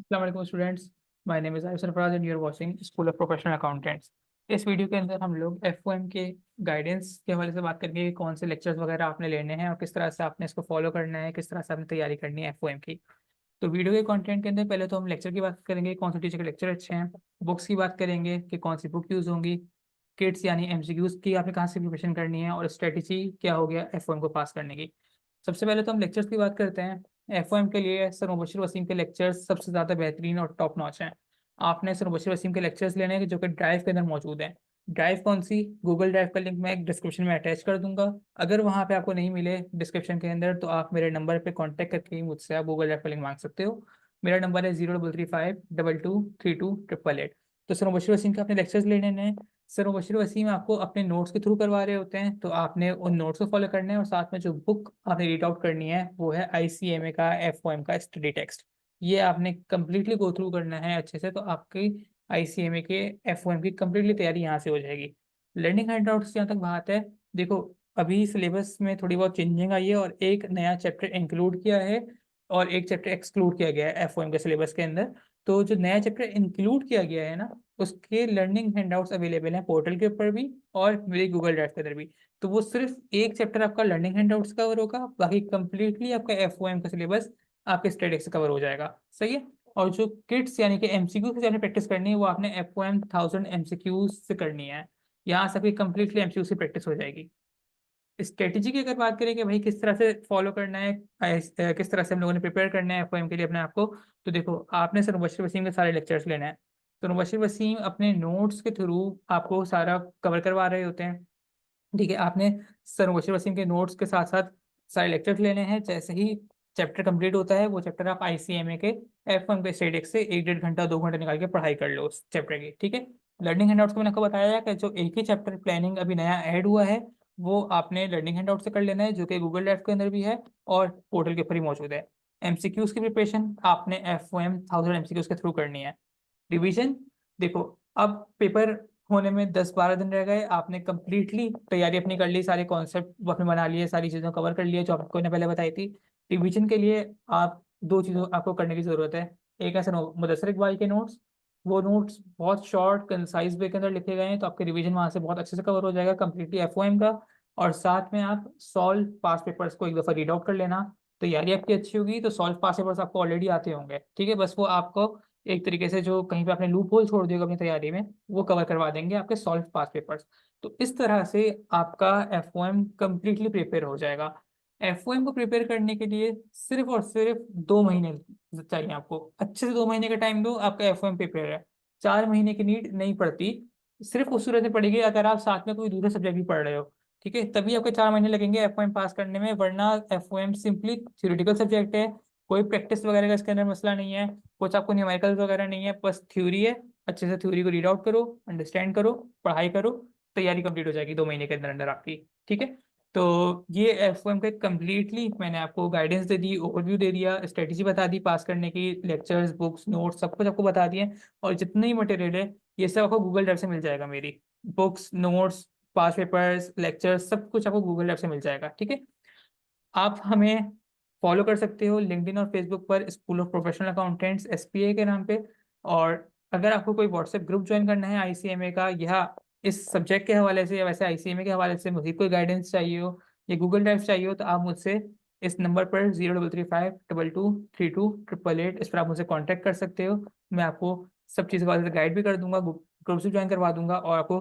अस्सलाम वालेकुम students. My name is Arif Sarfaraz and you are watching school of professional accountants. इस video के अंदर हम लोग एफओएम के गाइडेंस के हवाले से बात करेंगे कि कौन से लेक्चर्स वगैरह आपने लेने हैं और किस तरह से आपने इसको फॉलो करना है, किस तरह से आपने तैयारी करनी है एफओएम की। तो वीडियो के कंटेंट के अंदर पहले तो हम लेक्चर की बात करेंगे, कौन से टीचर के लेक्चर अच्छे हैं। बुक्स की बात करेंगे कि कौन सी बुक यूज़ होंगी। किट्स यानी एमसीक्यूज की आपने कहाँ से प्रिपरेशन करनी है, और स्ट्रेटेजी क्या हो गया एफओएम को पास करने की। सबसे पहले तो हम लेक्चर्स की बात करते हैं। एफओएम के लिए सर मुबशिर वसीम के लेक्चर्स सबसे ज़्यादा बेहतरीन और टॉप नॉच हैं। आपने सर मुबशिर वसीम के लेक्चर्स लेने हैं जो कि ड्राइव के अंदर मौजूद हैं। ड्राइव कौन सी? गूगल ड्राइव का लिंक मैं एक डिस्क्रिप्शन में अटैच कर दूंगा। अगर वहाँ पे आपको नहीं मिले डिस्क्रिप्शन के अंदर, तो आप मेरे नंबर पे कांटेक्ट करके ही मुझसे आप गूगल ड्राइव का लिंक मांग सकते हो। मेरा नंबर है 0335223288। तो सर मुबशिर वसीम के अपने लेक्चर्स लेने हैं। सर मुबशिर वसीम आपको अपने नोट्स के थ्रू करवा रहे होते हैं, तो आपने उन नोट्स को फॉलो करना है, और साथ में जो बुक आपने रीड आउट करनी है वो है आईसीएमए का एफओएम का स्टडी टेक्स्ट। ये आपने कंप्लीटली गो थ्रू करना है अच्छे से, तो आपकी आईसीएमए के एफओएम की कंप्लीटली तैयारी यहाँ से हो जाएगी। लर्निंग हैंडआउट्स जहाँ तक बात है, देखो अभी सिलेबस में थोड़ी बहुत चेंजिंग आई है और एक नया चैप्टर इंक्लूड किया है और एक चैप्टर एक्सक्लूड किया गया है एफओएम के सिलेबस के अंदर। तो जो नया चैप्टर इंक्लूड किया गया है ना, उसके लर्निंग हैंडआउट्स अवेलेबल हैं पोर्टल के ऊपर भी और मेरी गूगल ड्राइव के अंदर भी। तो वो सिर्फ एक चैप्टर आपका लर्निंग हैंडआउट्स कवर होगा, बाकी कंप्लीटली आपका एफओएम का सिलेबस आपके स्टडी से कवर हो जाएगा। सही है। और जो किट्स यानी कि एमसीक्यू से आपने प्रैक्टिस करनी है वो आपने एफओएम 1000 एमसीक्यू से करनी है। यहाँ से आपकी कंप्लीटली एमसीक्यू से प्रैक्टिस हो जाएगी। स्ट्रेटेजी की अगर बात करें कि भाई किस तरह से फॉलो करना है, किस तरह से हम लोगों ने प्रिपेयर करना है एफओएम के लिए अपने आप को, तो देखो आपने सर मुबशिर वसीम के सारे लेक्चर्स लेना है। तो मुबशिर वसीम अपने नोट्स के थ्रू आपको सारा कवर करवा रहे होते हैं। ठीक है, आपने सर मुबशिर वसीम के नोट्स के साथ साथ सारे लेक्चर्स लेने हैं। जैसे ही चैप्टर कंप्लीट होता है वो चैप्टर आप आईसीएमए के एफएम के स्टेडिक्स से 1-1.5 घंटा 2 घंटे निकाल के पढ़ाई कर लो उस चैप्टर की। ठीक है। लर्निंग हैंडआउट्स को मैंने आपको बताया कि जो एक ही चैप्टर प्लानिंग अभी नया ऐड हुआ है वो आपने लर्निंग हैंडआउट से कर लेना है, जो कि गूगल ड्राइव के अंदर भी है और पोर्टल के ऊपर ही मौजूद है। एमसीक्यूज की प्रिपरेशन आपने एफओएम 1000 एमसीक्यूज के थ्रू करनी है। रिवीजन, देखो अब पेपर होने में 10-12 दिन रह गए, आपने कंप्लीटली तैयारी अपनी कर ली, सारे कॉन्सेप्ट आपने बना लिए, सारी चीज़ों कवर कर लिए जो आपको ने पहले बताई थी। रिवीजन के लिए आप दो चीज़ों आपको करने की ज़रूरत है। एक है सर मुदस्सर इकबाल के नोट्स। वो नोट्स बहुत शॉर्ट कंसाइज वे के अंदर लिखे गए हैं, तो आपके रिवीजन वहाँ से बहुत अच्छे से कवर हो जाएगा कंप्लीटली एफओएम का। और साथ में आप सॉल्व पास पेपर्स को एक दफ़ा रीड आउट कर लेना। तैयारी आपकी अच्छी होगी तो सॉल्व पास पेपर्स आपको ऑलरेडी आते होंगे। ठीक है, बस वो आपको एक तरीके से जो कहीं पे आपने लूप होल छोड़ दिया होगा अपनी तैयारी में, वो कवर करवा देंगे आपके सॉल्व पास पेपर्स। तो इस तरह से आपका एफओएम कंप्लीटली प्रिपेयर हो जाएगा। एफओएम को प्रिपेयर करने के लिए सिर्फ और सिर्फ 2 महीने चाहिए आपको। अच्छे से 2 महीने का टाइम दो, आपका एफओएम प्रिपेयर है। 4 महीने की नीड नहीं पड़ती। सिर्फ उस सूरत में पड़ेगी अगर आप साथ में कोई दूसरा सब्जेक्ट भी पढ़ रहे हो। ठीक है, तभी आपके 4 महीने लगेंगे एफओएम पास करने में, वरना एफओएम सिंपली थ्योरेटिकल सब्जेक्ट है। कोई प्रैक्टिस वगैरह का इसके अंदर मसला नहीं है, कुछ आपको न्यूमेरिकल्स वगैरह नहीं है, बस थ्योरी है। अच्छे से थ्योरी को रीड आउट करो, अंडरस्टैंड करो, पढ़ाई करो, तैयारी कंप्लीट हो जाएगी 2 महीने के अंदर अंदर आपकी। ठीक है। तो ये एफओएम का कम्प्लीटली मैंने आपको गाइडेंस दे दी, ओवरव्यू दे दिया, स्ट्रेटेजी बता दी पास करने की, लेक्चर्स बुक्स नोट्स सब कुछ आपको बता दिए। और जितने ही मटेरियल है ये सब आपको गूगल ड्राइव से मिल जाएगा। मेरी बुक्स नोट्स पास पेपर्स लेक्चर्स सब कुछ आपको गूगल ड्राइव से मिल जाएगा। ठीक है। आप हमें फॉलो कर सकते हो लिंक्डइन और फेसबुक पर, school of professional accountants SPA के नाम पे। और अगर आपको कोई व्हाट्सएप ग्रुप ज्वाइन करना है आईसीएमए का, या इस सब्जेक्ट के हवाले से या वैसे आईसीएमए के हवाले से मुझे कोई गाइडेंस चाहिए हो या गूगल ड्राइव चाहिए हो, तो आप मुझसे इस नंबर पर 0335223288 इस पर आप मुझसे कॉन्टैक्ट कर सकते हो। मैं आपको सब चीज़ों के बारे में गाइड भी कर दूंगा, ग्रुप से ज्वाइन करवा दूंगा और आपको